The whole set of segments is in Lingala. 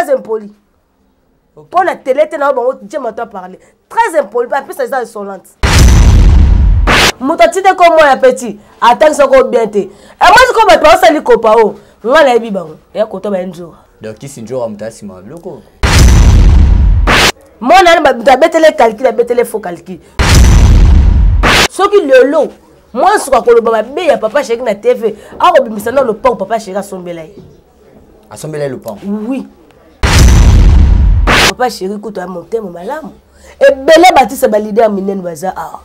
très impoli. Pour la télé, tu m'entends parler. Très impoli, parce que c'est insolente. Moutati de comme moi, petit. Attends, ça va bien. Et moi, je comprends pas, ça lui copa. Moi, la vie, bon. Et à côté, un jour. Donc, qui c'est un jour, on si mal, loco. Moi, je vais les calculs, je vais les faux calculs. Ce qui le lot, moi, je crois que le papa chéri na TV. Ah, on ça le pont, papa chéri à son belay. À son belay, le pont. Oui. Papa chéri, écoute, à monter mon malam. Et belé bâtisse ba leader minen baza. Ah.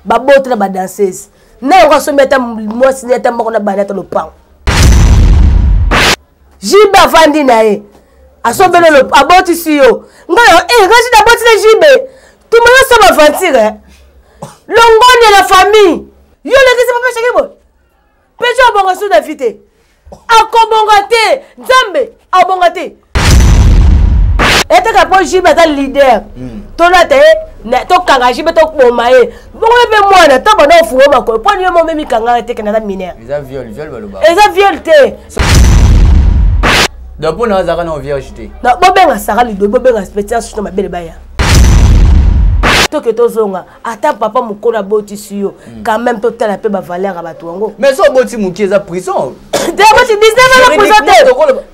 Ba botte na ba danseuse. Na on va se mettre moi si n'était pas on a banata le pont. Jiba vandi na e. A son belé le aboti si yo. Ngalo quand je d'aboti le jibe. Tout le monde se va mentir. L'ongone de la famille. Yo le kisi papa chéri bon. Pejo bongo sou d'invité. Akobongate, Zambe, abongate. Et tu as pas jibe ta leader. Tona te to kanga jibe to bomae. Bongo be moi na to bono fuwo mako. Poni yo mo memi kanga te kana mineur. Ils a viol baloba. Ils a viol te. Donc pour nous azaka na viergeté. Na bobenga sara lido bobenga spécial sur ma belle baya. To que to zonga ata papa mukona boti siyo quand même to tala pe ba valeur à batuango. Mais so boti muki za prison. Moi tu dis ça la présenter.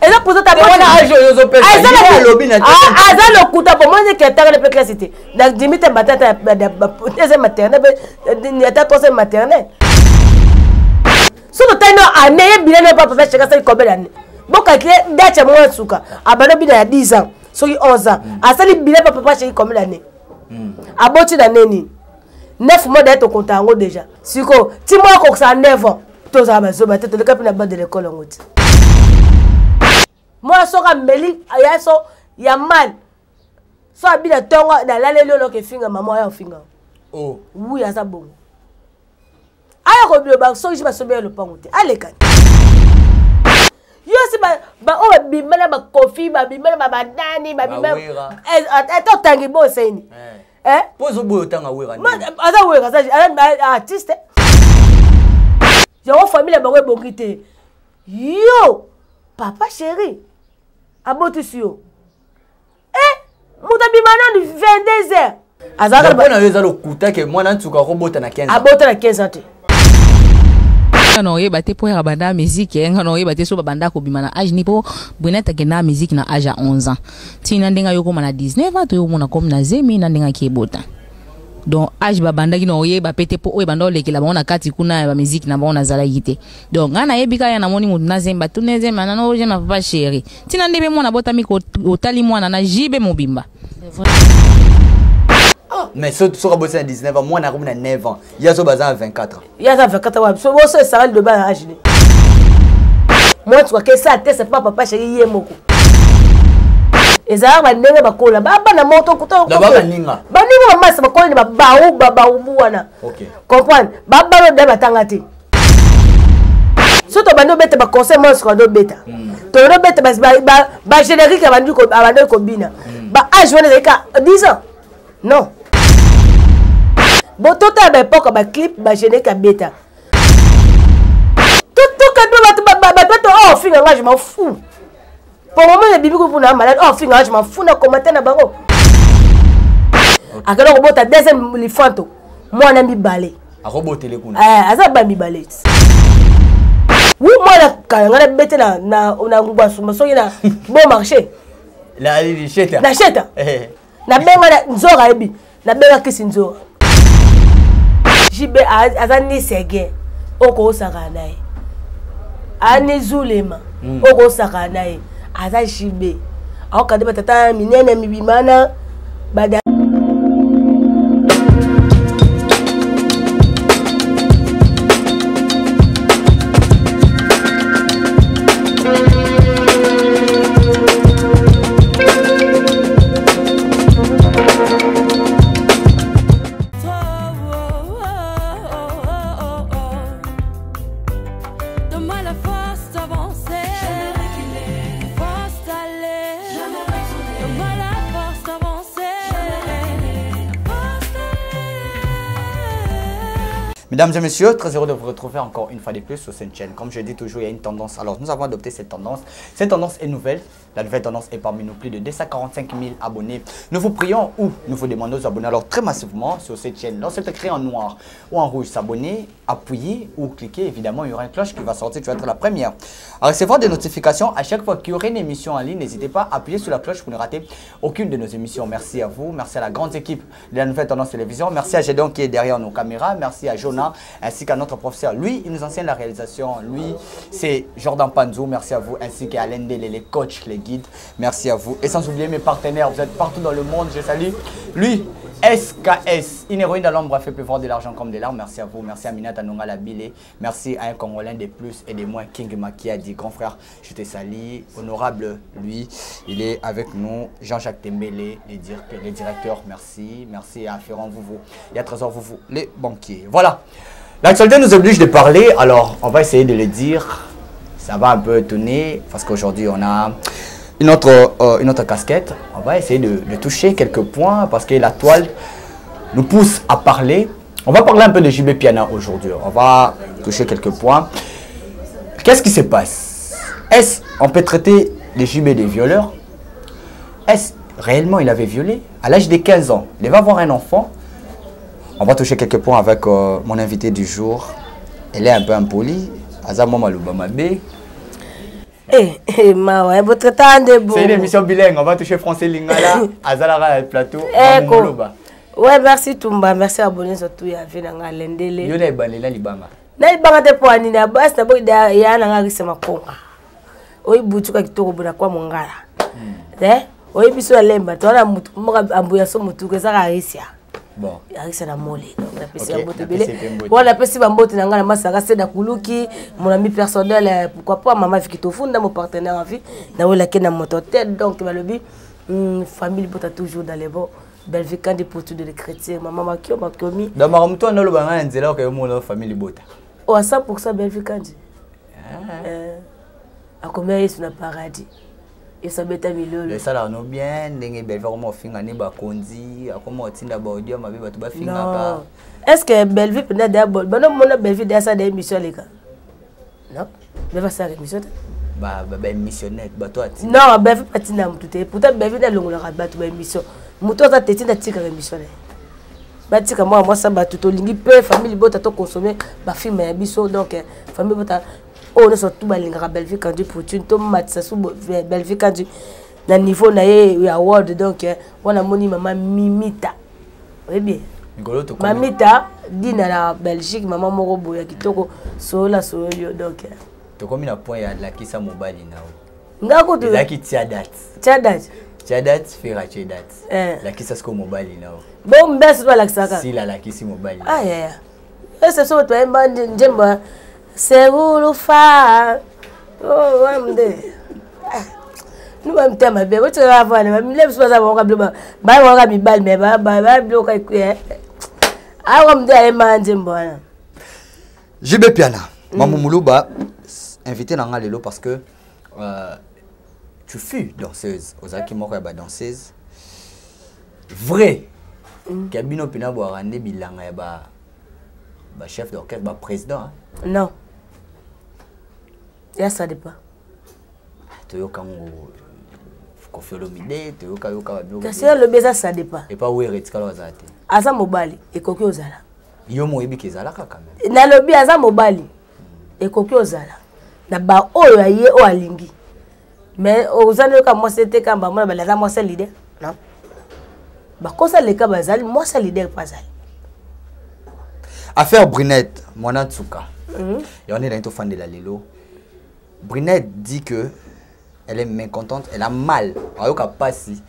Et la présenter à âge yo pesa. Ah lobby na. Ah ça le kuta pour moi c'est que ta le clasité. Donc dimite batata deuxième maternelle ni ata troisième maternelle. Sur le temps année bien ne pas faire chaka ça combien d'années. Bon calculer date moi suka. Abano bina 10 ans, sur 11 ans. Asali bien papa chéri combien d'années. Aboti d'année 9 mois d'être au compte en haut déjà. Siko, ti mois qu'on ça 9 ans. Tous à ma zoba tête le cap na bande de l'école en route. Moi sora meli aya so ya man. So abina tonga na la lelo ke finga maman ya finga. Oh. Oui asa bon. Aya ko bi ba so jiba so be le pangote. Ale kan. Yo si ba o bi mala ba kofi ba bi mala ba dani ba bi mala. To tangi bo seni. Pose boyo tanga wera. Aza wera ça artiste. J'ai une famille bango bongité. Yo, papa chéri. Aboti sio. Muta bimana du 22h. Azaka bona yo zalo kuta ke mwana ntuka robota na 15 ans. Abota na 15 ans. Non yeba te po ya banda musique ngano yeba te so banda ko bimana âge ni po boneta ke na musique na âge à 11 ans. Tina ndenga yo koma na 19 ans to yo mona comme na zemi na ndenga ke bota. Donc âge babanda ki no yeba pete po oyeba ndo lekela ba ona kati kuna ba musique na ba ona zala yite. Donc ngana yebika ya na moni mutu na zemba tu nezema na no je ma papa chéri. Tina ndebe mona bota mi ko otali mwana na jibe mobimba. Mais ce sera bossé à 19 ans, moi on a 9 ans. Il y a ce bazar à 24 ans. Il y a 24 ans. So bosse ça de bas âge. Moi tu vois que ça c'est pas papa chéri yemoko. Ezara banenga bakola baba na moto kuto. Baba baninga. Baninga mama sa bakola ba baba ubuana. OK. Comprendre? Baba no de batangati. Soto bando beta ba conseil moi sur do beta. To no beta ba générique abandu ko abando ko bina. Ba âge wana ka 10 ans. Non. Bon, tout à l'époque, ba clip, ba générique à bêta. Tout oh, fin, je m'en fous. Pour le moment, les bébés pour la malade, oh, fin, je m'en fous, na commenter na bango. A quel robot ta deuxième lifanto. Moi, on a mis balai. A robot télécon. Ça ba mi balai. Oui, moi, quand on a bêté on a bon marché. La cheta. La cheta. Na benga nzora ebi. Na benga kisi nzora. Jibe azani sege oko osaka nae ani zulema oko osaka nae aza jibe akokande batata minene mibimana bada Donne-moi la force d'avancer. Mesdames et messieurs, très heureux de vous retrouver encore une fois de plus sur cette chaîne. Comme je dis toujours, il y a une tendance. Alors, nous avons adopté cette tendance. Cette tendance est nouvelle. La nouvelle tendance est parmi nous, plus de 245 000 abonnés. Nous vous prions ou nous vous demandons de vous abonner alors très massivement sur cette chaîne. Lorsque écrit en noir ou en rouge, s'abonner, appuyer ou cliquer, évidemment, il y aura une cloche qui va sortir. Tu vas être la première à recevoir des notifications. À chaque fois qu'il y aura une émission en ligne, n'hésitez pas à appuyer sur la cloche pour ne rater aucune de nos émissions. Merci à vous. Merci à la grande équipe de la Nouvelle Tendance Télévision. Merci à Gédon qui est derrière nos caméras. Merci à Jonah ainsi qu'à notre professeur. Lui, il nous enseigne la réalisation. Lui, c'est Jordan Panzou. Merci à vous. Ainsi qu'à Alain Dele, les coachs, les guides. Merci à vous. Et sans oublier mes partenaires. Vous êtes partout dans le monde. Je salue. Lui, SKS, une héroïne de l'ombre a fait pleuvoir de l'argent comme des larmes. Merci à vous. Merci à Minata Nonga Labile. Merci à un Congolais de plus et de moins, King Makiadi. Grand frère, je te salue. Honorable, lui, il est avec nous. Jean-Jacques Tembele, les directeurs. Merci. Merci à Ferrand Vouvou. Et à Trésor Vouvou, les banquiers. Voilà. L'actualité nous oblige de parler. Alors, on va essayer de le dire. Ça va un peu étonner parce qu'aujourd'hui, on a une autre casquette. On va essayer de toucher quelques points parce que la toile nous pousse à parler. On va parler un peu de JB Piana aujourd'hui. On va toucher quelques points. Qu'est-ce qui se passe? Est-ce qu'on peut traiter les JB des violeurs? Est-ce réellement il avait violé? À l'âge de 15 ans, il va avoir un enfant. On va toucher quelques points avec mon invité du jour. Elle est un peu impolie. Azama Malubama B. C'est une émission bilingue, on va toucher français lingala, Azalara plateau. Ouais, merci Tumba, merci abonné surtout ya Venanga Lendele. Yone balela libanga. Na libanga te po ani na bas na bo ya na ngaki sema konga. Oyi butuka kitoko buna kwa mongala. Oyi biso lemba to na mutu ambuya so mutu ke saka risia. Bon. Arisa na mole. Na pesi ya bote bele. Voilà pesi ba mbote na ngala masaka seda kuluki, mon ami personnel pourquoi pas maman Vikitofunda mon partenaire en vie. Na wela ke na moto tête donc balobi famille bota toujours dans les bons. Belgique quand des potes de chrétiens maman makio makomi. Dans ma mto na lo banga nzela ko mo famille bota. Oh à 100% Belgique quand. A combien est sur paradis. Et ça bête milolo. Les salaires no bien, ndenge Belgique comment finga ni ba konzi, akoma tinda ba audio mabe batu ba finga ka. Est-ce que Belgique peut d'abord bon mon Belgique déjà ça des émissions les gars. Non, mais va ça émission. Ba missionnaire bato ati. Non, Belgique patina mututé. Pourtant Belgique da longola bato ba émission. Muto za tete na tika émission. Ba tika moi ça ba tout lingi peu famille bota to consommer ba film ya biso donc famille bota on est surtout balinga Belgique quand du poutine to matsa sou Belgique quand du na niveau na ye award donc on a moni maman Mimita. Oui bien. Mamita dina na Belgique maman moko boya kitoko sola soyo donc to komi na point ya la kisa mobile nao. Ngako tu la ki tiadat. Tiadat fera tiadat. La kisa sko mobile nao. Bon mbesi to la kisaka. Si la kisi mobile. Ah yeah. Est-ce que toi emba njemba seguro fa. Oh wamde. Nous même temps bébé, tu vas voir même les choses ça va ba va mi bal mais ba bloquer ah comme des manje mbona JB Piana Maman Moulouba invité dans lelo parce que tu fus danseuse aux aki moko ba danseuse vrai kabino pina bo rande bilanga ya ba chef d'orchestre ba président non ya ça dépend toyo kango Kofiolomide toyoka yoka bio kasi le beza ça dépend et pas were tikalo azate aza mobali ekoki ozala yo mo yebi kezala kaka même na lobi aza mobali ekoki ozala na ba oyo aye o alingi mais ozana yoka moi c'était quand ba mona balaza moi c'est leader non ba kosa le ka bazali moi c'est leader pas zali affaire Brunette mwana tsuka et on est dans tout fan de la lelo Brunette dit que elle est mécontente, elle a mal. Ayoka passi.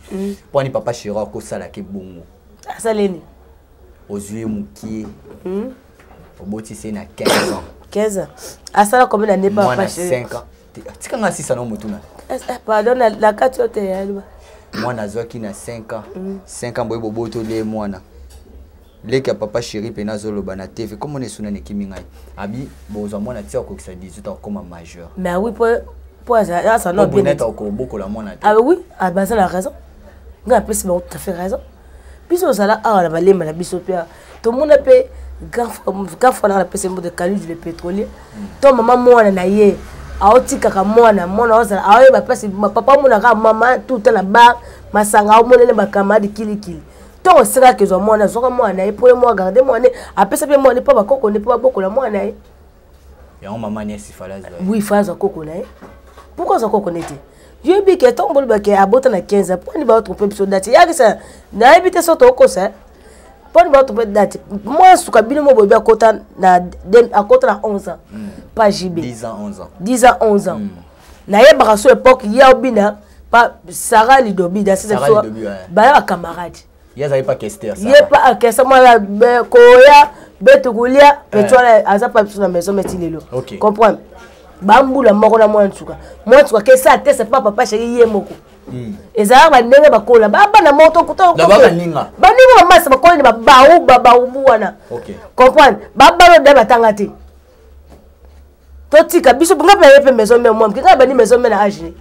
Pour ni papa chéri ko sala ke bongo. Asaleni. Ozue mukie. Oboti c'est na 15 ans. 15 ans. Asala combien d'années papa chéri? 5 ans. Tika nga 6 ans mutuna. Pardon la carte te yalba. Moi na zoki na 5 ans. 5 ans boy boboto le mwana. Leka papa chéri pena zolo bana TV comme on est suna ne kimingai. Abi bozo mwana tia ko kisa 18 ans comme majeur. Mais oui pour ça non bien. Ah oui, ah bah ça la raison. Nga plus mais tu as fait raison. biso sala ala balema la biso pia to mona pe gafa na pese mo de Khalid le pétrolier to mama mwana na ye aotika ka mwana ozala awe ba pese papa mona ka mama tout la ba masanga o monene ba kamadi kilikili to sera ke zo mwana zo ka mwana e po mo garder mwana a pese pe mwana pa ba koko ne pa boko la mwana e ya mama ni si falaise oui faza koko na e pourquoi zo koko nete je bi ke tombol ba ke abota na 15 pour ni ba tromper biso date ya ke ça na habiter so to ko ça pour ni ba tromper date moi suka bino mo bobi akota na 11 ans pas JB 10 ans 11 ans 10 ans 11 ans na ye ba so époque ya obina pas Sarah Lidobi da c'est ça ba ya camarade ya za pas question ça ye pas question moi la koya betukulia petrole aza pas sur la maison metilelo comprendre bambula moko na mwantuka ke ça te c'est pas papa chéri ye moko ezala ba ndenge bakola baba na moto kuto baba ninga mama bakola ni baba wana comprendre baba lo de batanga te totika biso bunga pe maison mais moi kika ba ni maison mais na âge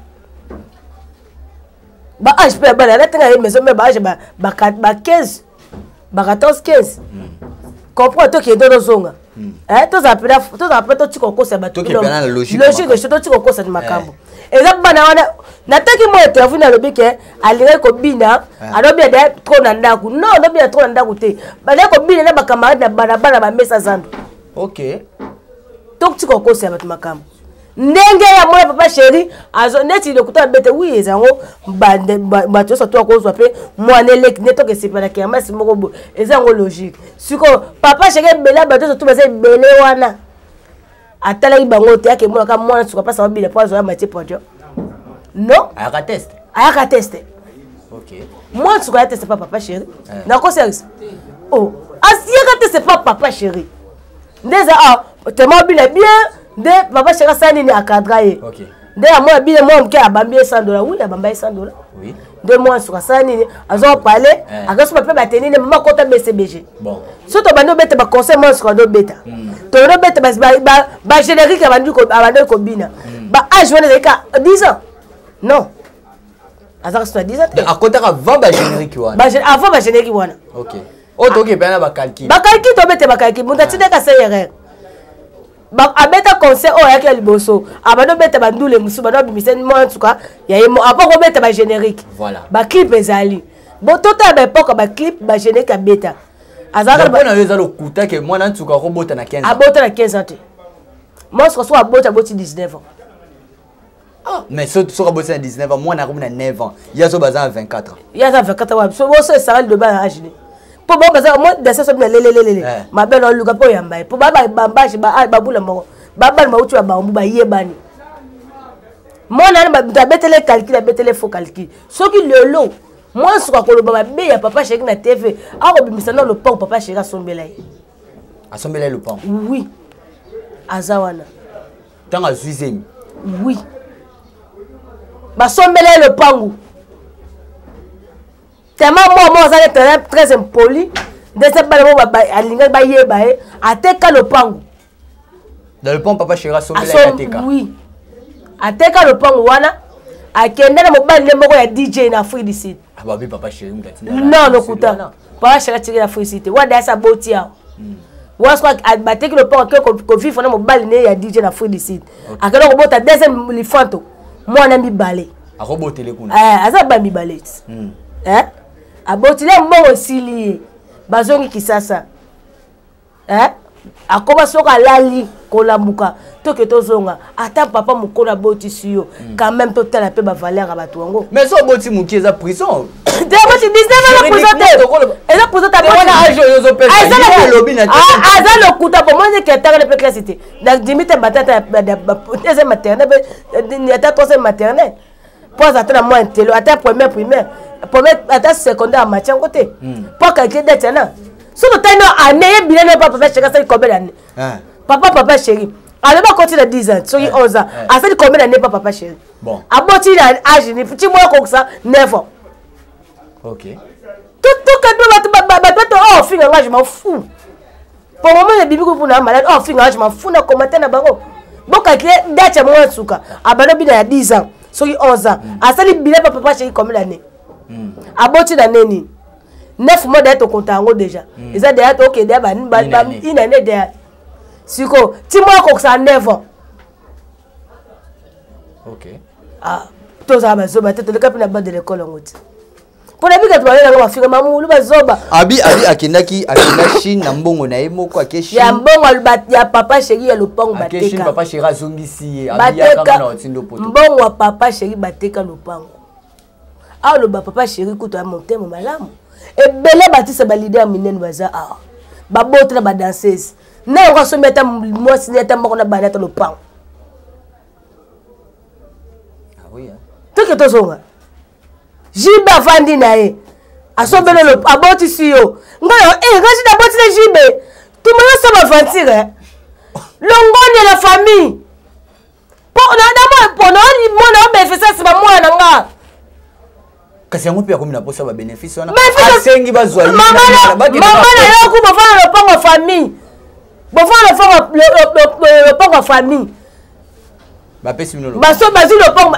ba âge pe ba la tenga maison mais ba âge ba 15 ba 14 15 comprends toi qui est dans nos zonga tous après toi tu comprends ça bato logique je toi tu comprends ça de makambo et ça bana wana nataki mo to avuna lobike alire ko bina alobi de trop na ndaku non lobi trop na ndaku te bana ko bina na bakamarade na bana ba mesa zando OK donc tu comprends ça bato makambo ndenge ya moya papa chéri azo neti le kuta bete oui ezango bato so to ko zo pe mwana lek neto ke sepana ke amasi moko bo ezango logique siko papa chéri bela bato so to base bele wana atala ibango te yake mwana ka mwana suka pasa babile po azo ya matie podio non aka teste OK mwana suka ya teste pas papa chéri na ko service oh asiaka teste pas papa chéri ndeza te mobile bien de papa chéri sani ni akadraye OK de ya moi bile moi mke abambi $100 oui abamba $100 oui de moi sur sani ni azo parler akaso pa pe bateni ne mama kota BCBG bon surtout bando beta ba conseil moi sur do beta to do beta ba générique abandu ko bina ba âge wana ka 10 ans non azaka soit 10 ans à côté avant ba générique wana avant ba générique wana OK o to ke bana ba calcul to beta ba calcul munda tinde ka CRR ba abeta conseil o yake liboso abado beta bandule musu bado bimiseni mo en tout cas ya yemo apoko beta ba générique voilà ba clip ezali bo tota ba époque ba clip ba générique beta azaka ba na yeza lo kuta ke moi en tout cas robota na 15 ans abota na 15 ans moi so abota boti 19 ans mais so robota na 19 ans moi na robota na 9 ans ya so baza 24 ans ya za 24 ans so bo so ça de ba âge po bo baza moi de ça so na lelelele ma belle on luka po yamba po baba bambashi ba bula moko baba ma utu ba mbu ba yebani moi na ba betele calcul betele faux calcul soki lelo moi so ko lo ba be ya papa chéri na TV ako bimisa na le pont papa chéri asombela le pont oui azawana tanga zuizemi oui ba sombela le pangu tellement moi ça est très impoli de cette balle alinga ba yeba e ateka le pangu dans le pont papa chéri asombela ateka oui ateka le pangu wana akenda na mobali moko ya DJ na Afrique du Sud ababi papa chéri mutatina non no kuta papa chéri tiki na Afrique du Sud wada sa botia wa soit bateki le pont ko vivre na mobali ne ya DJ na Afrique du Sud akenda ko bota deuxième lifanto mwana mi balé akobotele kuna aza ba mi balé abotile mbongo sili bazongi kisasa akoba soka lali kolamuka toke tozonga ata papa mukona boti siyo quand même totala pe ba valeur abatu wango mais so boti muki eza prison de boti 19 ans prison te eza prison ta wana age yozo pe eza lobi na eza lokuta pour moi que ta pe classité na dimite batata eza maternelle ni ata troisième maternelle pour ça na moi intelo ata première ata secondaire en matière côté pour calculer dette na so to tano année bien papa chéri ça combien d'années papa chéri alors ba continuer 10 ans so 11 ans a ça combien d'années papa chéri bon aboti na âge ni petit moi comme ça 9 ans OK tout que oh finga je m'en fous pour moment les bibi ko na malade oh finga je m'en fous na commenter na bango bon calculer date moi suka abano bi na 10 ans so 11 ans a ça li bilé papa chéri combien d'années aboti na neni 9 mois d'être au compte déjà. Ils ont déjà ok déjà une année derrière. Siko, tu moi qu'on ça 9 ans. OK. Ah, tous ça va zoba tête le cap na bas de l'école en route. Pour la biga toile na mafika mamu lu bazoba. Abi akendaki Chine na mbongo na ye moko akeshi. Ya mbongo ya papa chéri ya lopango bateka. Akeshi papa chéri azongisi abi ya kama na otindo poto. Mbongo wa papa chéri bateka lopango. Ah le papa chéri kuto a monté mon malamu. Et belé batisa ba leader minene baza ah. Ba botre na ba danseuse. Na ngo so meta moi sineta moko na banata lopango. Ah oui hein. Tout que to zonga. Jibe afandi na ye. Asombele le aboti si yo. Ngayo ngaji da boti na jibe. Tu me so ma fantire. Longoni la famille. Po na dama po na ni mona benefice sa mwana na nga. Kasi yango pia komina posa ba bénéfice wana. Asengi bazwa yi. Mama na yo ku bofana le pongo famille. Bofana le pongo famille. Ba pesi mino lo. Baso bazu le pongo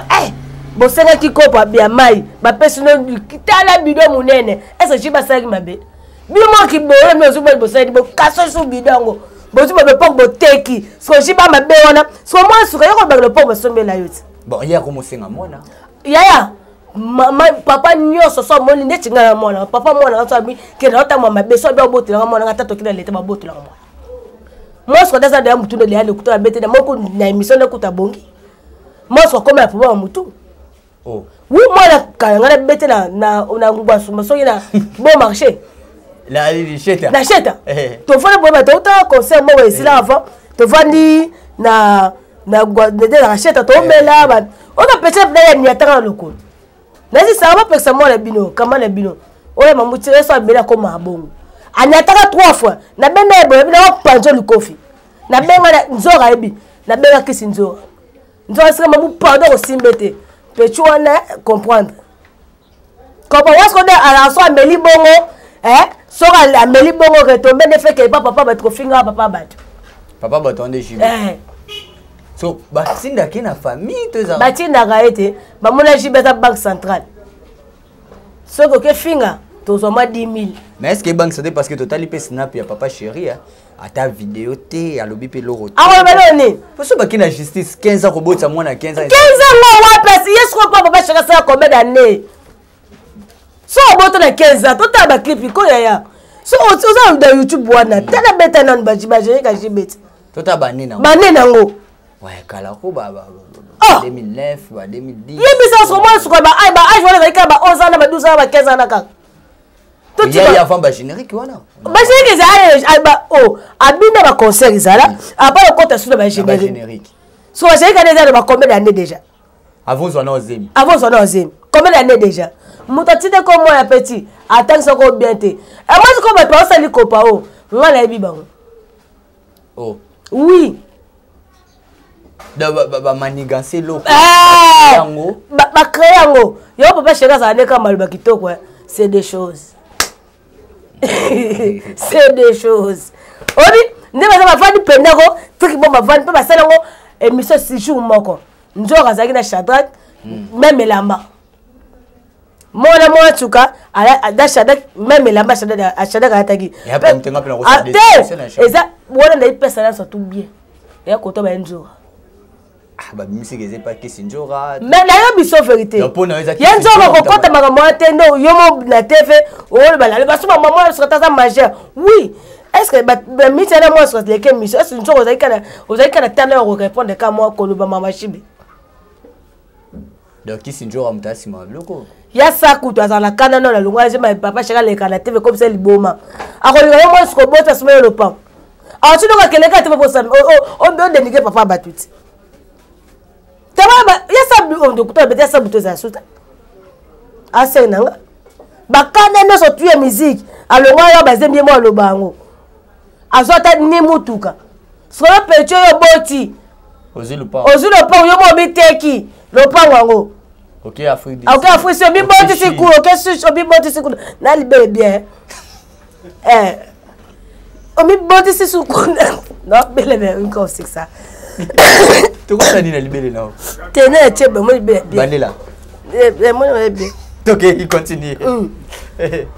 bosenga kikopa bia mai ba pesino kitala bidon munene ese chiba saki mabe bimo ki boye me so bo saki bo kaso so bidongo bo ti be pok bo teki so chiba mabe wana so mo suka yoko ba le pok bo sombe la yoti bon ya ko mosenga mona yaya mama papa nyoso so moni ndeti ngana mona papa mona so abi ke na ta mama be so be obotela mona ngata to kila lete ba botela mona mo so daza da mutu le ale kuto abete na moko na emission na kuta bongi mo so koma pour mutu. Oh. Oui, moi, la bête na ngwasu, ma soki na bon marché. La cheta. La cheta. Tu vois le boba, tu as concert moi ici là avant. Tu vois ni na la cheta, tu mets là, on a peut-être d'ailleurs ni attendre le coup. Nasi ça va parce que moi le bino, comment le bino. Ouais, ma moutire soit bela comme un bon. Ani attendre 3 fois. Na benda boba, na panzo le coffee. Na benga nzora ebi, na benga kisi nzora. Nzora sema mu pardon aussi mbete. Tu vas comprendre. Quand on voit à la soirée, Amélie Bongo, sort à Amélie Bongo, retomber, ne fait que papa va trop finir, papa bat. Papa va attendre chez So, Batinda qui na famille, tu sais. Batinda gaete, mon agir à la banque centrale. Ce que finga, tu as moins 10 000. Mais est-ce que banque centrale parce que total il snap ya papa chéri à ta vidéo té à lobby pe loro. Ah ouais, mais non. Parce que la justice 15 ans robot ça moi na 15 ans. 15 ans moi place, yes quoi papa chéri ça combien d'années? So robot na 15 ans, tout ta clip ko ya. So on dans YouTube wana, tala beta nan ba jibajé ka jibet. Tout ta bané na. Bané nango. Ouais, kala ko ba 2009 ba 2010. Yebisa so moi so ba ai ba ai wala ka ba 11 ans ba 12 ans ba 15 ans na ka. Il y a avant ba générique wana. Ba générique ça ba oh abinda ba concert ça là après le compte sur ba générique. So ba générique déjà ba combien d'années déjà? Avant on a osé. Avant on a osé. Combien d'années déjà? Mutatite comme moi petit, attends ça ko bien té. Et moi je comme pas ça li kopa oh. Ngala ebi bango. Oh. Oui. Ba manigancer loko. Yango. Ba créer yango. Yo papa chéri ça ne ka maluba kitoko. C'est des choses. C'est des choses. Odi, ne va pas faire pendako, truc bon va vendre pas ça ngo émission 6 jours moko. Nzora zaki na Shadrach, même lamba. Mona mona tuka, ala da Shadrach même lamba Shadrach ataki. Et après on tenga pe ngo ça. Et ça, wona na ipesa na tout bien. Et koto ba nzora. Ah ba musique c'est pas que Sinjora. Mais la biso vérité. Yenzo ko kota makambo atendo yomo na TV o ba la baso maman sur ta majeur. Oui. Est-ce que ba mitena moi sur les que mission est-ce que vous avez kana tellement répondre ka moi ko ba mama chibi. Donc qui Sinjora mutasi ma loko. Ya saku to azala kana na lungwa je ma papa chaka le kana TV comme ça liboma. Akoli moi sur bota sema le pan. Ah tu dois keleka TV pour ça. On doit dénigrer papa batuti. Yasa on de kuta bete sa buto za suta ase nanga bakana no so tuye musique alonga yo bazembi mo lo bango azota ni mutuka so pecho yo boti ozilu pa yo mo biteki lo pa wango OK Afrique so bi boti siku OK so bi boti siku na libere bien o mi boti siku no bele bien comme ça. Tu comprends ni la libérer là. Tenez chebe mo libere bien. Bandela. Moi libere. Ok, il continue.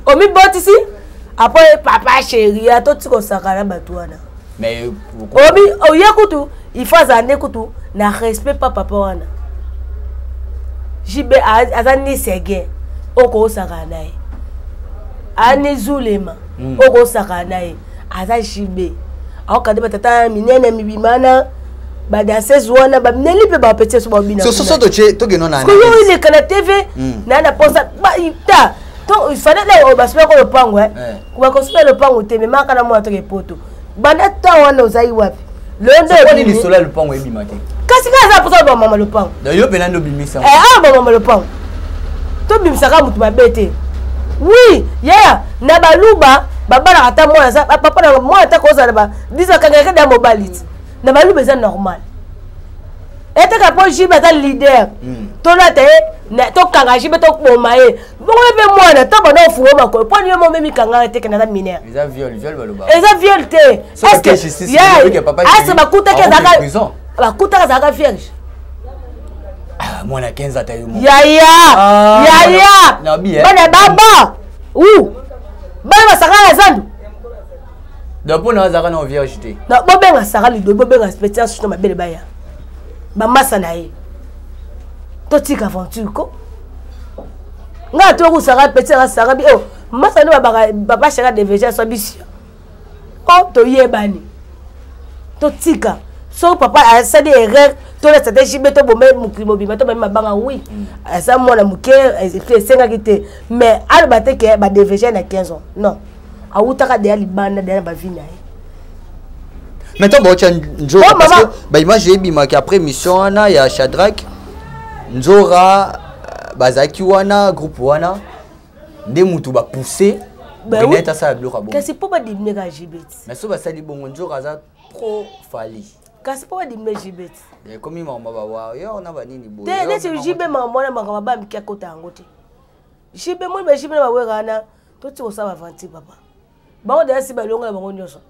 Omi botisi après papa chéri a tout ko sakala batwana. Mais Omi oyekutu il faut azane kutu na respect pas papa wana. Jibe azani sege oko sakana ye. Ani zulema oko sakana ye. Aza jibe. Akade batata minene mibimana ba danseuse wana ba mineli pe ba petit so ba bina. so to geno na. Ko yo ile kana TV na posa ba ita. Donc il fallait là on va se faire le pango hein. On va construire le pango te mais maka na mo to ke poto. Bana ta wana ozai wapi. Londo ni li sola le pango ebimaki. Kasi ka za posa ba mama le pango. D'ailleurs penando bimisa. Ba mama le pango. To bimisa ka mutu ba bete. Oui, yeah, na baluba baba na ata mwana za papa na mwana ta ko za ba. Disa kanga ka da mobility. Na baluba c'est normal. Et tu as jibe ta leader. To la te na to kanga jibe to boma e. Bongo be mwana to bana ofuo mako. Poni yo mo memi kanga te kana minere. Eza viol baloba. Eza viol te. Est-ce que justice que papa est bakuta ke zaka. Bakuta ke zaka vierge. Ah mwana 15 ata yo mo. Yaya. Bana baba. Bana basaka zandu. Donc na zaka na vierge te. Na bobenga saka lido bobenga expérience sur ma belle baya. Bamasa na ye to tika aventure ko nga to ko saka petit la saka bi masa no baba shaka de veja so bisi ko to yebani to tika so papa a sa de erreur to la tete jibe to bomé mukimo bi to ba mabanga oui asa mona muke fait senga kite mais alba te ke ba de veja na 15 ans non a utaka de alibana de ba vina ye. Maintenant, bon, parce que bah, image j'ai après mission il y a Shadrach, Nzora, Bazaki wana, groupe wana, des moutou ba pousser, Benet à ça bloc à bon. Qu'est-ce pas dimner à Jibet? Mais ça va ça dit bon Nzora ça trop fali. Qu'est-ce pas dimner Jibet? Comme il m'a ba yo on a ba nini bo. Dès que Jibet m'a mona m'a ba mi kia kota ngote. Jibet moi ba Jibet ba wera to ti o sa ba vanti papa. Ba on de si ba longa ba ngonyoso.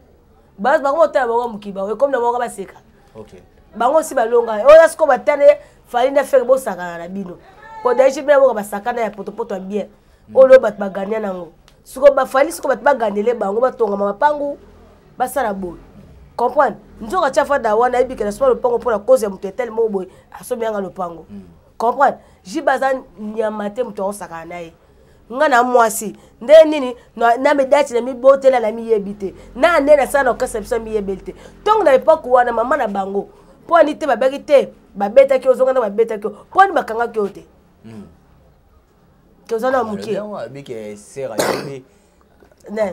Bas bango ta bango mukiba comme na bango ba seka. OK. Bango si balonga o ya sko batane fali na faire bo saka na bino. Ko da jibe bango ba saka na ya poto bien. O lo bat ba gagner nango. Siko ba fali siko bat ba ganele bango ba tonga mama pangu ba sala bo. Comprendre? Nzoka chafa da wana ibike na so le pango pour la cause ya mutu tellement boy aso mianga le pango. Comprendre? Jibaza nyamate mutu o saka na ye. Ngana mwasi nde nini na medati na mibotela na miyebite na nena sana okasepsa miyebelte tongo na epoque wana mama na bango po ani te babeki te babeta ki ozonga na babeta ki po ani bakanga ki ote ke ozana mukie bike sera jibe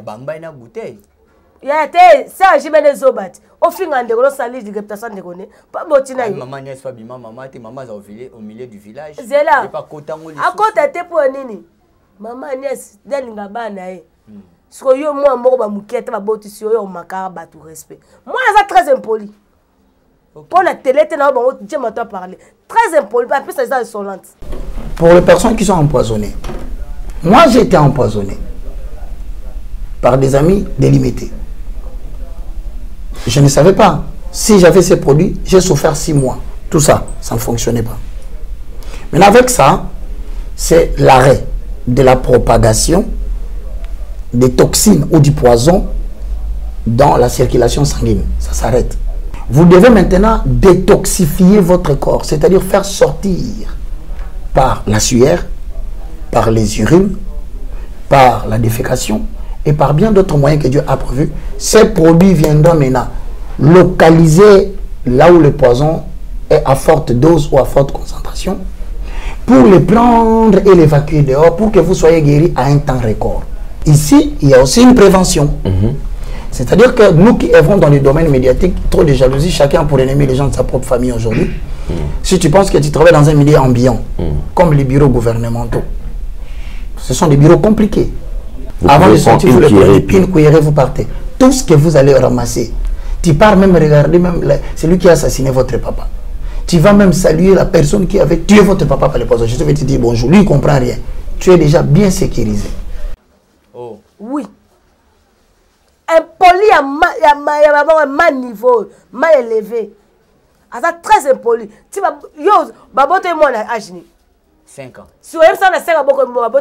bamba ina bouteille ya te sa jibe ne zobat o finga ndeko lo sali di reptation ndeko ne pa botina yo maman n'est pas bima maman te maman za au milieu du village zela pas kotango li akota te po nini Maman Agnès, delinga bana e. Siko yo moi moko ba mukete ba botisi yo makara ba tout respect. Moi ça très impoli. Pour la télé te na ba on Dieu m'a parler. Très impoli, pas plus ça insolente. Pour les personnes qui sont empoisonnées. Moi j'ai été empoisonné par des amis délimités. Je ne savais pas. Si j'avais ces produits, j'ai souffert 6 mois. Tout ça, ça ne fonctionnait pas. Mais avec ça, c'est l'arrêt de la propagation des toxines ou du poison dans la circulation sanguine. Ça s'arrête. Vous devez maintenant détoxifier votre corps, c'est-à-dire faire sortir par la sueur, par les urines, par la défécation et par bien d'autres moyens que Dieu a prévus. Ces produits viendront maintenant localiser là où le poison est à forte dose ou à forte concentration, pour les prendre et l'évacuer dehors pour que vous soyez guéri à un temps record. Ici, il y a aussi une prévention. C'est-à-dire que nous qui œuvrons dans le domaine médiatique, trop de jalousie, chacun pour aimer les gens de sa propre famille aujourd'hui. Si tu penses que tu travailles dans un milieu ambiant, comme les bureaux gouvernementaux, ce sont des bureaux compliqués. Avant de sortir, vous le prenez, puis vous partez. Tout ce que vous allez ramasser, tu pars même regarder même celui qui a assassiné votre papa. Tu vas même saluer la personne qui avait tué votre papa par le poison. Je te vais te dire bonjour. Lui, il ne comprend rien. Tu es déjà bien sécurisé. Oh. Oui. Impoli à ma niveau, ma élevé. C'est très impoli. Tu vas, yo, babote moi na ajni. 5 ans. Si vous avez ça, on a 5 ans, attends, moi.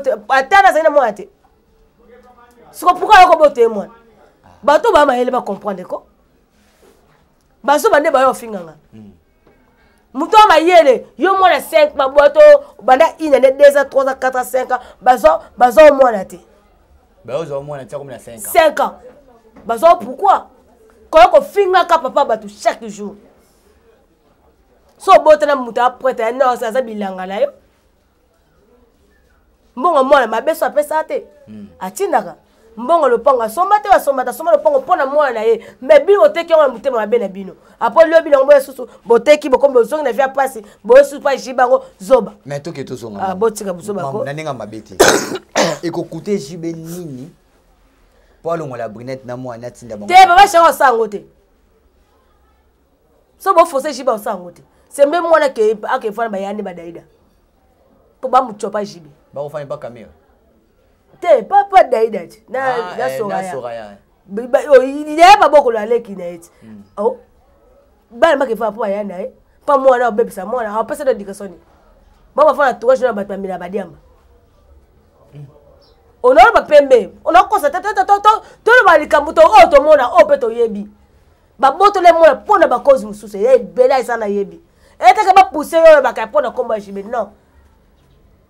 Si vous pourquoi vous avez moi? Bato ba maele ba comprendre ko. Baso bande ba yo finganga. Muto mayele yo mo na 5 ba boto banda ine ne 2 ans 3 ans 4 ans 5 ans bazo mo na te. Bazo mo na te comme na 5 ans. 5 ans. Bazo pourquoi? Ko finga ka papa batu chaque jour. So boto na muto après non ça bilanga na yo. Mbongo mo na mabeso apesa te. Atindaka. Mbongo le ponga somata le pongo pona moi na ye mais bino teki on mutema mabe na bino après le bino mbo susu boteki bokombe zonga na via passe bo susu pa jibango zoba mais to ke to zonga ah botika busoba ko na ninga mabeti e ko coûter jibe nini pour le la brunette na moi na tinda bango te baba changa sango te so bo forcer jiba sango te c'est même moi na ke ake fana ba yande ba daida pour ba muchopa jibe ba ko fana pas caméra te papa daida na soraya il est pas beaucoup la leki na eti oh ba ma ke fa po ya na pa mo na bebisa mo na apesa de dikasoni mama fa na toka jona ba pamila badiamba ona ba pembe ona kosa to le ba likambuto o to mona o peto yebi ba boto le mo pona ba cause mususe ye bela isa na yebi eta ka ba pousser yo ba ka pona komba jibe non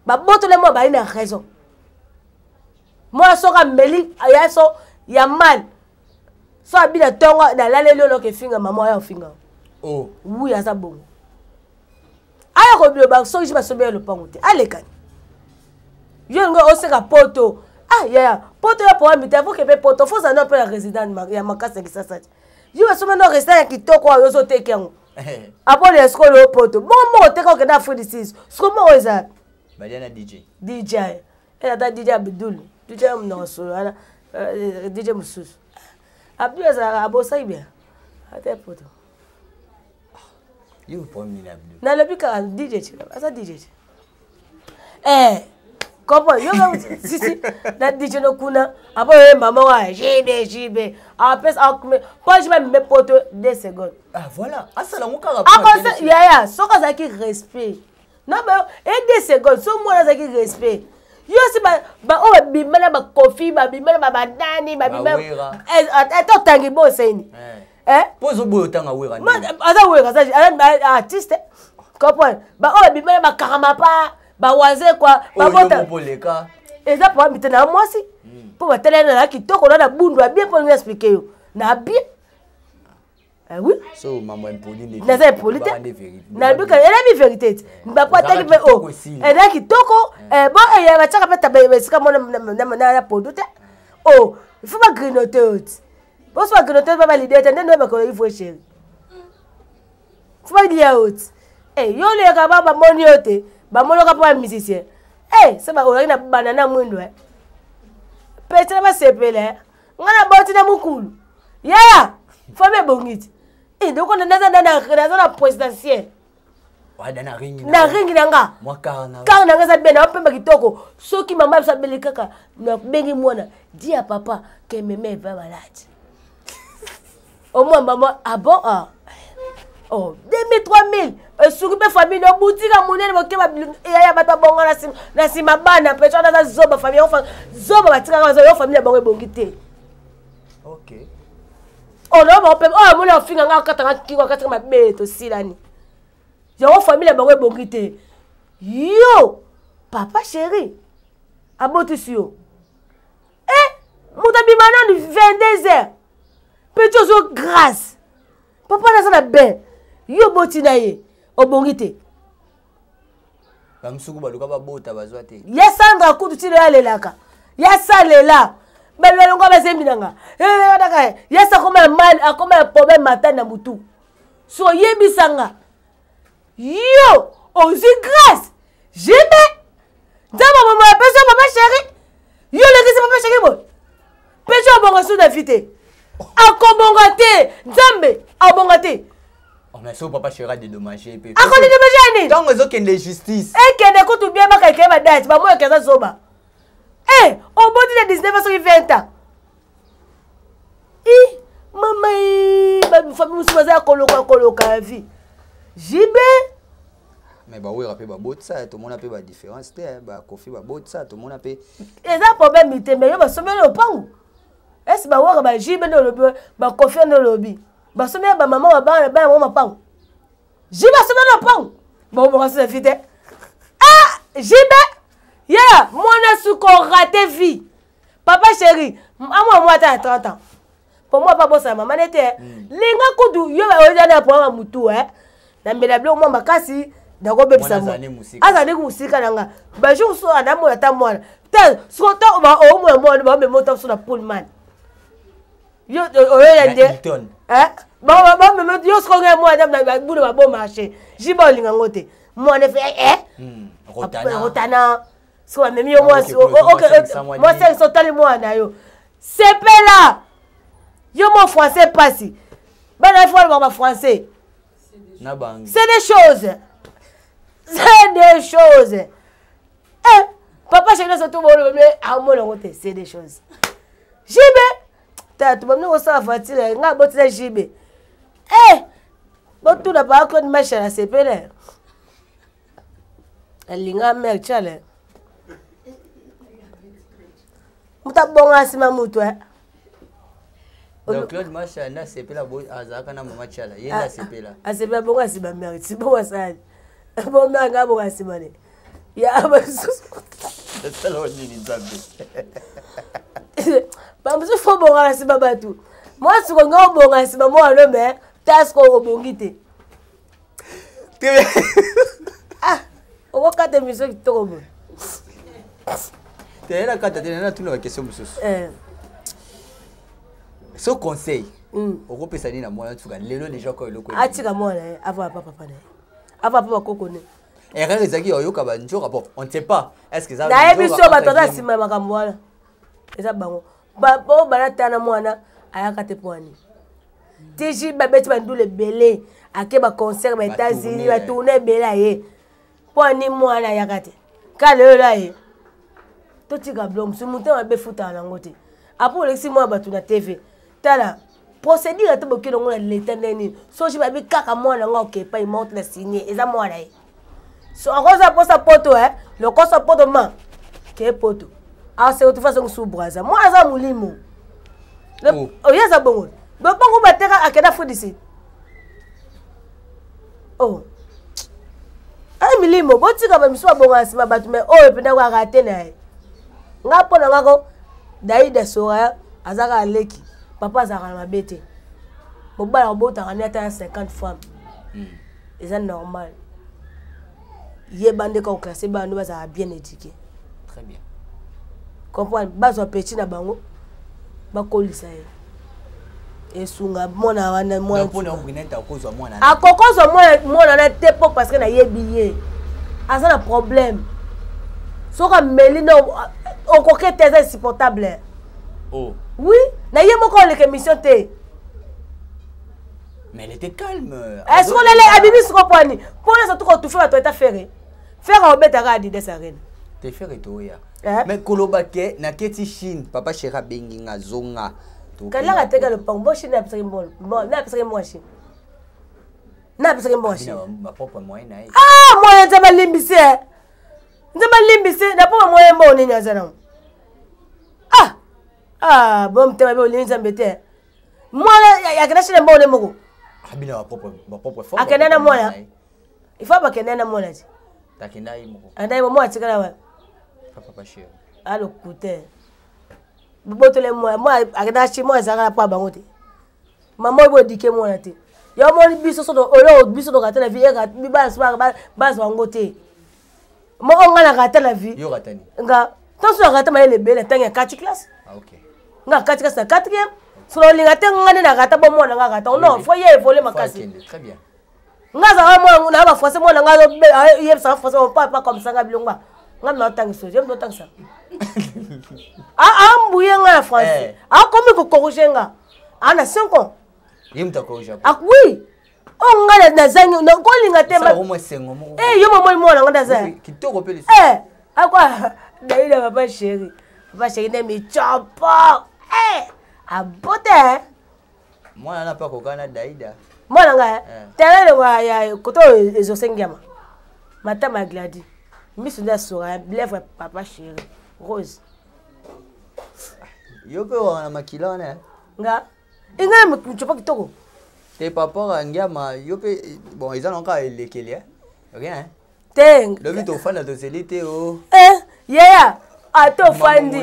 ba boto le mo ba ina raison. Moi, soka meli ayaso ya mal. So abina tonga na lale lolo ke finga maman ya finga. Oh. Oui, asa bon. Aya ko bio ba so jiba so be le pangote. Alekani. Yo ngo oseka poto. Ah ya poto ya po amita faut que be poto faut ça non pas la résident ya makasa ki sasa. Yo so me no resta ya kitoko yo so teke ngo. Après les scolo poto. Bon teka ko na fudi sis. Sko mo eza. Badiana DJ. DJ. Elle a DJ Abdul. DJ Mnoso, DJ Musus. Abdul a bossé bien. Ate poto. You pour me Abdul. Na le bika DJ, asa DJ. Comment yo si na DJ no kuna, après maman wa jibe. Après akme, pas je me poto 2 secondes. Ah voilà. Asa la mukara. Ah ya, soka zaki respect. Non mais 2 secondes, so moi zaki respect. Yo si ba o bimela ba kofi ba bimela ba dani ba bimela to tangi bo seni pozo boyo tanga wera ni aza wera ça artiste comprendre ba o bimela ba karama pa ba waze kwa ba bota boleka eza pour habiter na moi si pour ba tele na kitoko na bundu bien pour nous expliquer yo na bien oui so maman impoli na za impoli na bika elle est vérité ba pas teki be o elle est kitoko bon ya ba chaka peta be sika mona na produit oh il faut pas grignoter autre bon soit grignoter ba l'idée tende no ba ko il faut chéri faut pas dire autre yo le ka ba moni yote ba moni ka pa musicien c'est ba o na banana mwindo petra ba sepele ngana boti na mukulu ya faut be bongiti donc on a na présidentielle. Na ringi nanga. Quand on a ça bien on peut kitoko. Soki mama sa beli kaka na bengi mwana. Dis à papa que mémé va malade. Au moins maman ah bon ah. Oh 2000 3000 soki famille no boutika monene boke ba ya bata bonga na sima bana pe cho na zoba famille zoba batika ka famille bongo bongite. OK. Oh non, oh mon enfant nga katanga kiko katanga mabeto silani. Yo famille ba bongite. Yo papa chéri. Aboti yo. Muta bimana ni 22h. Petit zo grâce. Papa na sana ben. Yo boti na ye. Obongite. Ba msuku ba luka ba bota bazwa te. Ya Sandra kutu tile lelaka. Ya salela. Mais le longo ba zeminanga yesa comme mal comme un problème matin na mutu so yebisanga yo ozi grâce jamais ndama mama pesa mama chéri yo le kisi papa chéri bon pesa bongo sous d'invité akobonga te nzambe abonga te mais so papa chéri a dédommagé pe akoni dédommagé ni donc ezo kende justice kende ko tu bien ba keke ba date ba mo keza soba au bout de 19 ans, 20 ans. Maman, ma famille se faisait coloca la vie. JB, Mais bah oui, rappelez bah beau ça, tout le monde a peu bah différence, bah Kofi bah beau ça, tout le monde a peu. Et ça problème il mais yo ba sommer le pango. Est-ce ba wa ba jibe no lobby ba Kofi no lobby. Ba sommer ba maman ba mo pango. Jibe sommer le pango. Bon ça vite. Ah, jibe. Yeah, mon a su qu'on raté vie. Papa chéri, moi t'as 30 ans. Pour moi pas bon ça maman était. Linga kudu yo ba ojana pour mutu na mbela blo mo makasi dako bebisa mo azane musika nanga ba jour so adamu ata mwana ta so ta ba o mo ba me mota so na pullman yo oyo yande ba me yo so nga mo adam na bulu ba bon marché jiba linga ngote mo ne fait rotana so me mi yo mo moi c'est so tali mo na yo c'est là yo mo français passi ba na fois ba français c'est des choses. C'est des choses. Eh, papa chez nous tout le monde c'est des choses. Jibe, t'as tout le monde ça fatigué, nga botile jibe. Eh, bon tout n'a pas encore de machin à c'est pele. Linga mère chale. Muta bonga sima mutu donc Claude Macha na c'est la beau azaka na mama chala yenda c'est là a c'est pas bonga sima mère c'est bon ça bon nga bonga sima ne ya ba c'est là ni nzambe ba muso fo bonga sima batu moi si ko nga bonga sima moi le mais tasko obongite ah o ka te miso kitoko bo te la kata te na tuna question mususu ce conseil au groupe sani na moi tuka lelo déjà ko eloko atika mona avant papa ne avant papa kokone et rien ezaki oyoka ba njoka bon on ne sait pas est-ce que ça na ebiso batata sima makambo wana eza bango ba bo balata na mwana ayaka te poani tiji babeti bandule belé ake ba concert ba États-Unis ba tourner bela ye poani mwana ayaka te kale la ye totika blom sumuta ba befuta na ngote apo lexi moi batu na TV tala procédure to bokilo ngona l'état neni so je babi kaka mwana nga okepa monte na signer eza mwana ye so akoza posa poto le kosa poto ma ke poto a se tu façon sous braza moi za mulimo o yeza bongo bongo bateka akeda fudisi oh ay milimo botika ba miswa bongo asima batu me o ependa kwa raté na nga pona ngako daida sora azaka aleki papa azaka na mabete mobala obota ngani ata 50 femmes c'est normal ye bande ko classé ba nous bazaka bien éduqué très bien comprendre bazo petit na bango ba kolisa ye esunga mona wana mwana donc pona obineta kozwa mwana akokozwa mwana na tepo parce que na yebiye asa na problème soka meli no on coquette c'est insupportable. Oh. Oui, na yé moko le émission té. Mais elle était calme. Est-ce qu'on est abibi ce qu'on prend? Pour ça tout tout faire toi ta faire. Faire en bête à di des arènes. Te faire to ya. Mais kolobake na keti Chine, papa chera bengi nga zonga. Kala ka teka le pambo Chine na pesa mbol. Bon, na pesa mo Chine. Na pesa mo Chine. Ma propre moyen na. Ah, moyen za balimbise. Nzamba limbise na po moyen mo ni nyazana. Ah, bon, tu vas bien les embêter. Moi, il y a quelque chose de bon de moi. Ah, bien, ma propre forme. Ah, qu'est-ce que moi là? Il faut pas qu'est-ce que moi là. T'as qu'est-ce que moi? Ah, d'ailleurs, moi, tu sais quoi là? Papa cher. Ah, le côté. Bon, tu les moi, qu'est-ce que moi, ça va pas bangoter. Maman, il va dire que moi là, tu. Il y a mon biso sur le biso de rater la vie, il bas bangoter. Moi, on a raté la vie. Yo ratani. Nga, tant que raté ma les belles, t'as une 4 classe. Ah, ok. Nga 4 classe, 4e. Sur le lingate, ngani na rata bon moi na rata. Non, faut y voler ma casse. Très bien. Nga za moi na ba français moi na nga yeb ça français on pas comme ça nga bilongwa. Nga na tang so, j'aime tant ça. Ah mbouye nga français. Ah comme ko corriger nga. Ah na 5 ans. Yim ta corriger. Ah oui. Oh nga na zangi na ko lingate ma. Ça au moins 5 ans. Yo mo na nga za. Kitoko pele. Akwa daida papa chéri. Papa chéri na mi chapa. A bote. Moi na pas kokana daida. Moi nga. Tele wa ya koto ezosengiama. Mata Magladi. Miss de Sora, lèvre papa chéri. Rose. Yo pe wana makila ne. Nga. Inga mchopa kitoko. Te papa ngama yo pe bon ils ont encore les kelé. Rien. Teng. Le but au fan de célité oh. Yeah. Ato fandi.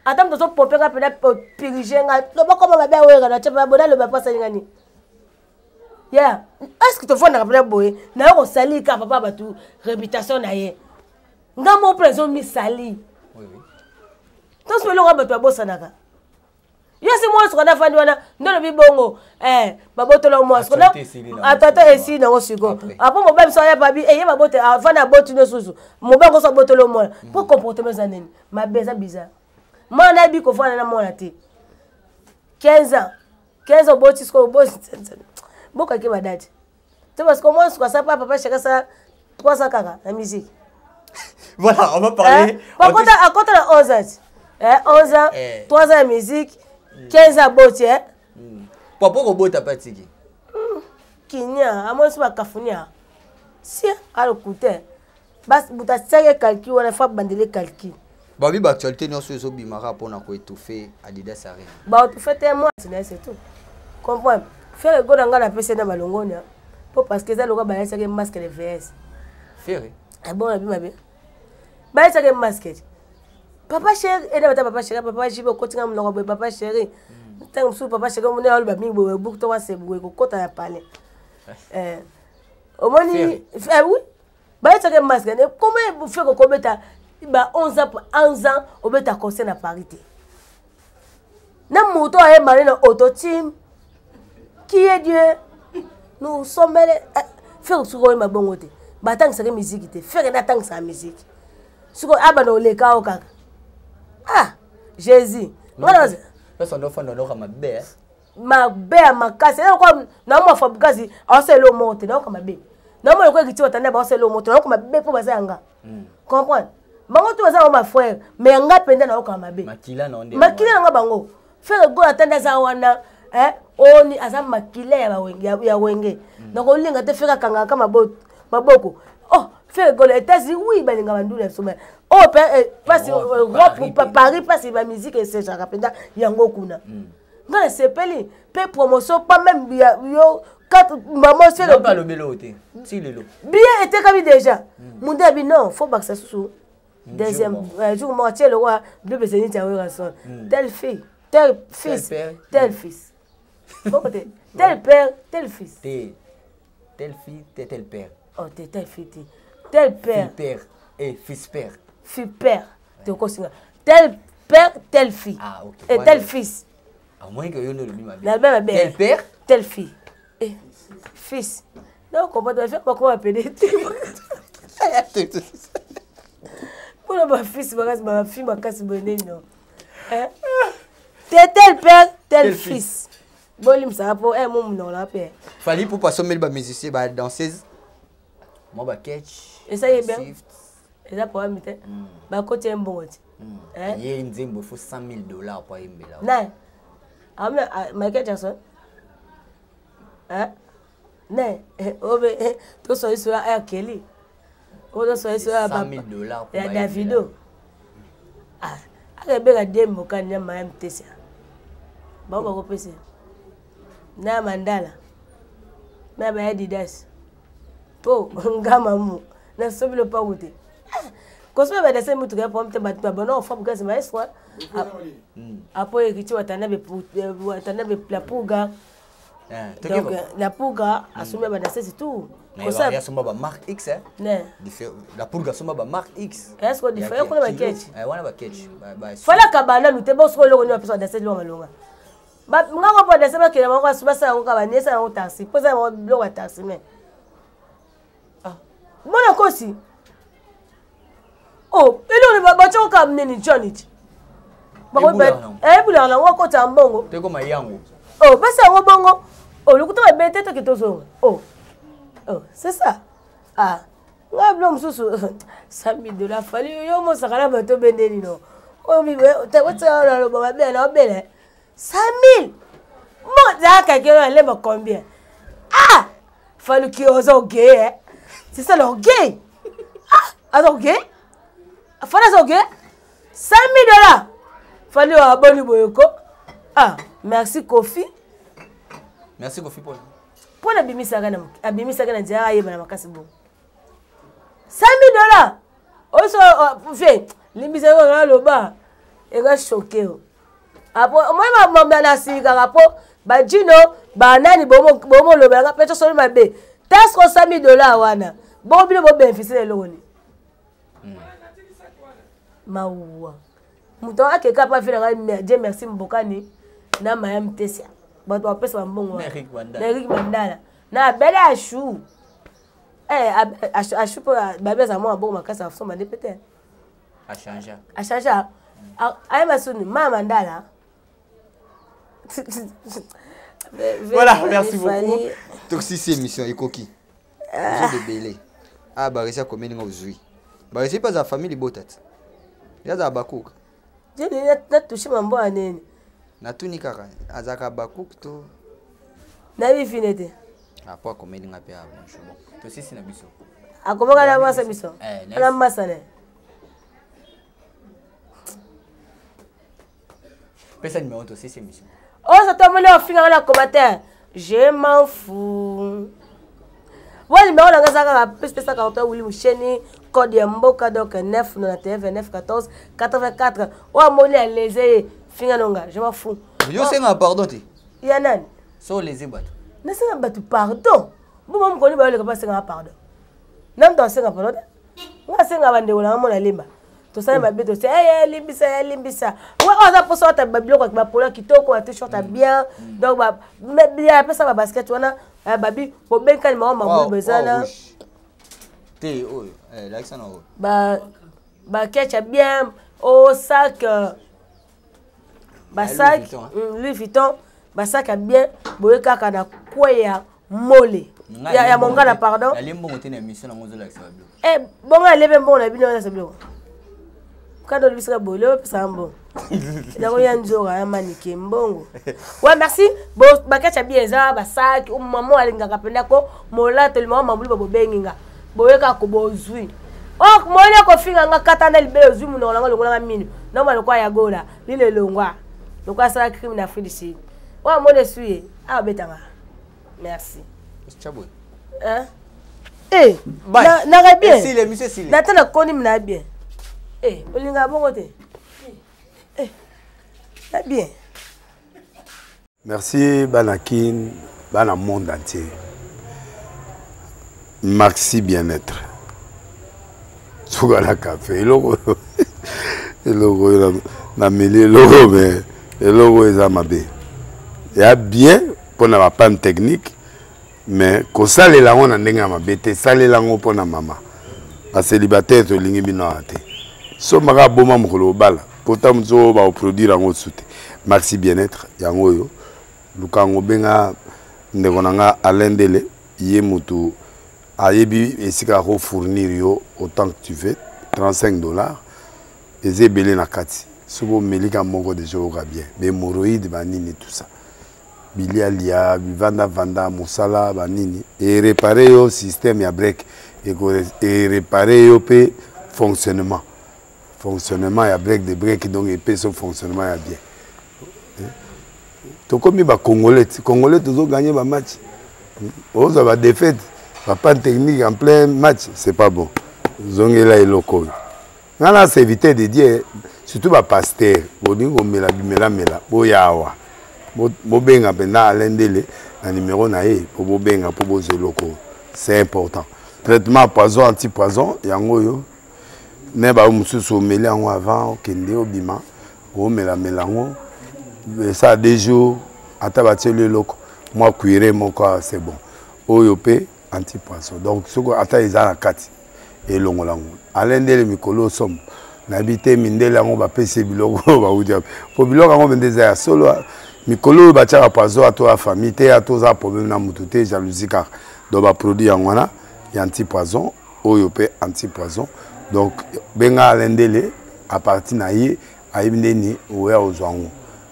Atam to so popeka pena pirigenga. To ba koma ba wega na chapa bona le ba pasa ngani. Yeah. Est-ce que tu fais un peu boy? Na ko sali ka papa batu réputation na ye. Nga mo preso mi sali. Oui oui. To so lo ba batu bossa naka. Yo si moi ce qu'on a fait wana ndolo bi bongo baboto lo moi ce qu'on a atata esi na osiko. Après mo ba so ya babi ye babote avant na botu no susu. Mo ba ko so boto lo moi. Pour comportement ça neni. Ma beza bizarre. Moi na bi ko fana na moi na te. 15 ans boti sko bosi. Boka ke badati. Tu parce que moi ce que ça papa chaka ça 300 kaka la musique. Voilà, on va parler. Par contre à côté de 11 ans. 11 ans, 3 ans de musique, 15 ans boti Papa ko bota patiki. Kinya, amo so bakafunia. Si alors écoutez. Bas buta sege calcul on a fait bandele calcul. Babi ba actualité no so bimara pour na ko étouffer Adidas Arena. Ba tu fais un mois, c'est tout. Comprends? Faire le go dans la PC na balongoni. Parce que ça le gars ba sege masque de VS. Faire. Ah bon, ma bien. Ba sege masque. Papa chéri, et là papa chéri, papa jibo kotinga mlongo boy papa chéri. Tant sou papa chéri mon all ba mi bo book to wa se bo ko kota ya parler. Au moins oui. Ba sege masque. Comment vous faire ko beta ba 11 ans au beta conseil na parité. Na moto a maré na auto-team. Qui est Dieu? Nous sommes faire ce qu'on m'a bon côté. Batang c'est musique te faire na tang sa musique. Ce qu'on a bano le ka okaka. Ah, Jésus. Voilà. Parce qu'on offre dans ma bé. Ma bé ma casse. Comme na mo fa bukazi, on se lo monte donc ma bé. Na mo ko kiti otanda ba on se lo monte donc ma bé pour bazanga. Comprendre? Bango tu bazanga ma frère, mais nga penda na okama bé. Makila na onde. Makila nga bango. Faire go atanda za wana. Oni aza makile ya wenge donc olinga te fera kanga kama maboko faire gole etasi oui balinga bandula sommet passe Paris passe ba musique et c'est ça penda yango kuna ngana sepeli pe promotion pas même yo 4 maman c'est le pas le beloté si le lot bien était comme déjà mon début non faut pas que ça sous deuxième jour moi tiens le roi bleu besoin de son telle fille tel fils tel fils. Tel père, tel fils. Tel fille, tel père. Oh, tel fille, tel père. Fille père et fils père. Fille père. Tel père, tel fille. Ah, ok. Et tel fils. À moins que vous ne le dites pas. Tel père, tel fille. Et fils. Non, comment tu vas faire? Comment appeler? Pour le fils, ma fille m'a cassé bonnet, non. Tel père, tel fils. Bolim ça pour un moment dans la paix. Fallait pour passer mes musiciens bah danseuse. Moi bah catch. Et ça y est bien. Et ça pour un mité. Bah côté un bon. Hier il me dit il faut $100,000 pour y là. Non. Ah mais Michael Jackson. Non. Oh mais tout ça sur R. Kelly. Oh tout ça sur $100,000 pour Davido. Ah, avec bien dembo quand il y a ma MTC. Bah on va repasser. Na mandala na ba Adidas po ngama mu na sobilo pa wote ko so ba dese mutu ga pomte ba no fa buka se maestro apo ekiti watanabe la puga donc la puga assume ba dese c'est tout ko ça ya soma ba marque X né la puga soma ba marque X est-ce que différent ko ba catch wana ba catch ba fala kabana lute bo so lo ni ba pesa dese lo malonga ba ngako po dese ba kile mako asubasa ngo ka ba nesa ngo taxi poza ngo lo wa taxi mais Mona kosi. Oh, elo ni baba choka mneni Johnny. Bako bet. Bula na ngoko ta mbongo. Teko mayango. Oh, basa ngo bongo. Oh, lukuta ba bete to kitozo. Oh. Oh, c'est ça. Ah. Ngablo msusu. $100,000 fali yo mo sakala bato bendeni no. Oh mi te wotsa na lo baba be na obele. 100,000. Mo za ka kero le ba combien? Ah! Falu ki ozo ge. C'est ça l'orgueil. Ah, l'orgueil. Fallait l'orgueil. 5 000 $. Fallait abonner Boyoko. Ah, merci Kofi. Merci Kofi Paul. Pour la bimi sagana dia aye bana makasi bon. 5 000 $. Oso fait limbisa ngana loba. Ega choqué. Après moi na sika rapo ba jino ba nani bomo loba nga pecho solo mabe. Test ko 5 000 $ wana. Bon bino bo bénéficier le loni. Mawa. Muto akeka pa fela nga Dieu merci mbokani na mayam tesia. Bato apesa bambongo. Eric Mandala. Na belle achou. Achou pour babé za moi bon makasa so mande peut-être. A changer. A changer. Aïe masuni mama Mandala. Voilà, merci beaucoup. Toxici émission Ekoki. J'ai de belé. Ah bah réussi à combien aujourd'hui. Bah réussi pas à famille botat. Ya za bakuk. Je n'ai touché mambo anene. Na tuni kaka azaka bakuk to. Na vi finete. Ah pas combien ngapé à bon chou. Toxici na biso. Akomoka na masa biso. Na masa ne. Personne numéro Toxici émission. Oh, ça tombe là au final dans le commentaire. Je m'en fous. Voilà, numéro dans la plus spécial quand on Willy Moucheni, code Yamboka donc 9 99 9 14 84. Oh, mon lien lésé, finganonga, je m'en fous. Yo c'est un pardon ti. Yanan. So lésé bat. Ne c'est pas pardon. Bon, moi, je connais pas le pas c'est un pardon. Non, toi c'est un pardon. Moi c'est un bande on a mon limba. To ça m'a bête c'est limbisa. Moi on a pour ça ta babilo avec ma polo kitoko ta t-shirt bien. Donc ba bien après ça ba basket wana babi pour ben kan maman bezana. Té oh like ça non. Ba ketch bien au sac ba sac Louis Vuitton ba sac bien boye kaka na kwaya mole. Ya mongana pardon. La limbo moté na mission na ngozo like ça babilo. Bon lebe bon na bino na sabilo. Quand on lui sera beau, c'est un bon. Il y a un jour, un maniqué, bon. Ouais, merci. Bon, bakat bien ça, basak, ou maman a l'inga kapenda ko, mola tellement maman bo benginga. Boyeka ko bozui. Oh, moi na ko finga nga katana libé zui muno nga longola minu. Non ma lokwa ya gola, lile longwa. Lokwa ça crime na félicite. Ouais, moi je suis. Ah betanga. Merci. Chaboy. Hein? Eh, na bien. Si les monsieur si. Natana koni mna bien. Eh, olinga bon côté. Bien. Merci Banakin, Bana monde entier. Maxi bien-être. Sougala café, logo na mêlé logo mais logo est amabé. Il y a bien pour na panne technique mais ko sale la on ndenga mabete sale la ngo pour na mama. A célibataire to lingi bino ate. So maka boma mukolo bala pourtant mzo ba produire ngo soute Maxi bien-être yango yo lukango benga ndeko nanga alendele ye mutu ayebi esika ko fournir yo autant que tu veux $35 ezebele na kati sobo melika moko de joga bien be moroïde banini tout ça bilialia vanda musala banini et réparer yo système ya break et réparer yo pe fonctionnement ya break de break donc et pe son fonctionnement ya bien to comme ba congolais toujours gagner ba match oza ba défaite ba pas technique en plein match c'est pas bon zongela eloko ngana c'est éviter de dire surtout ba pasteur boningo mela boyawa bo benga penda alendele na numéro na e pour bo benga pour bo zeloko c'est important traitement poison anti-poison yango yo ne ba mususu meli yango avant kende obima o melango ça des jours ata batele loko moi cuire mon corps c'est bon oyo pe anti-poison donc soko ata ezala kati et longolango alendele mikolo somme n'habité mindele yango ba pese biloko ba udia po biloko yango bendeza ya solo mikolo ba tchaka poison ato a famille te ato za problème na mututé jalousie car do ba produit yango na ya anti-poison oyo pe anti-poison donc benga alendele à partir na ye ayibindeni oya ozwango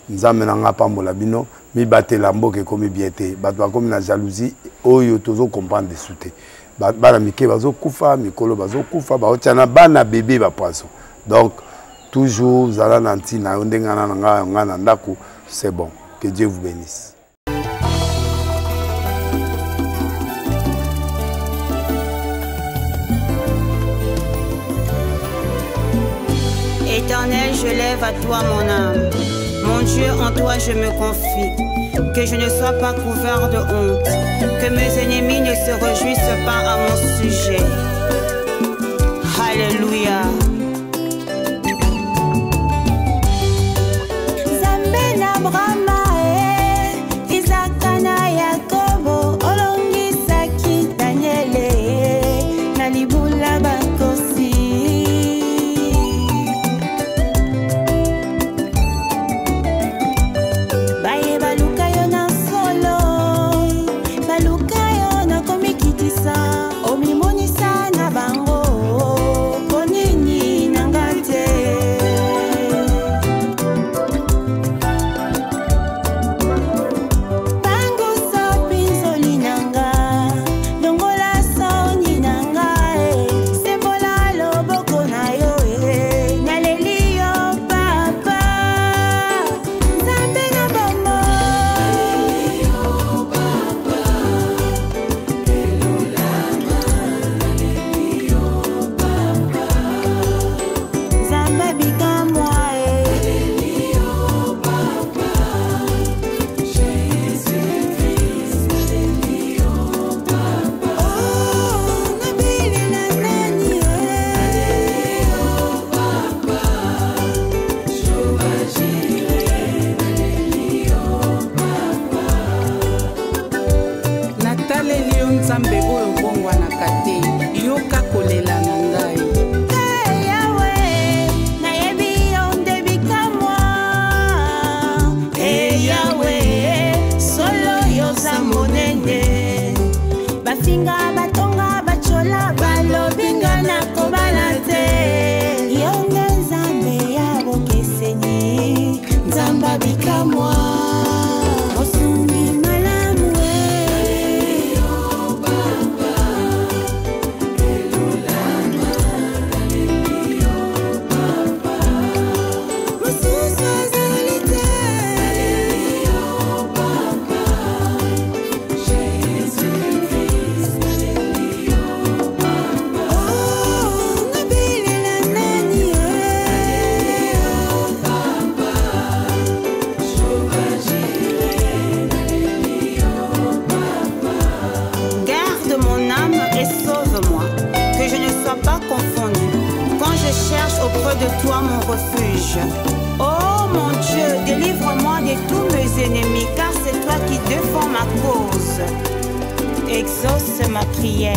nzambe nanga pambola bino mi batela mboke komi biete bato bakomi na jalousie oyo tozo comprendre de souté bana mike bazokufa mikolo bazokufa baotiana bana bébé bapoisson. Donc toujours zala na ntina yo ndenge nga na ndako, c'est bon. Que Dieu vous bénisse. Éternel, je lève à toi mon âme. Mon Dieu, en toi je me confie. Que je ne sois pas couvert de honte. Que mes ennemis ne se réjouissent pas à mon sujet. Alléluia. Zambena Brahma, Isaac na Yakobo, Olongisaki Daniele, Nalibula Bakosi. Auprès de toi mon refuge. Oh mon Dieu, délivre-moi de tous mes ennemis, car c'est toi qui défends ma cause. Exauce ma prière.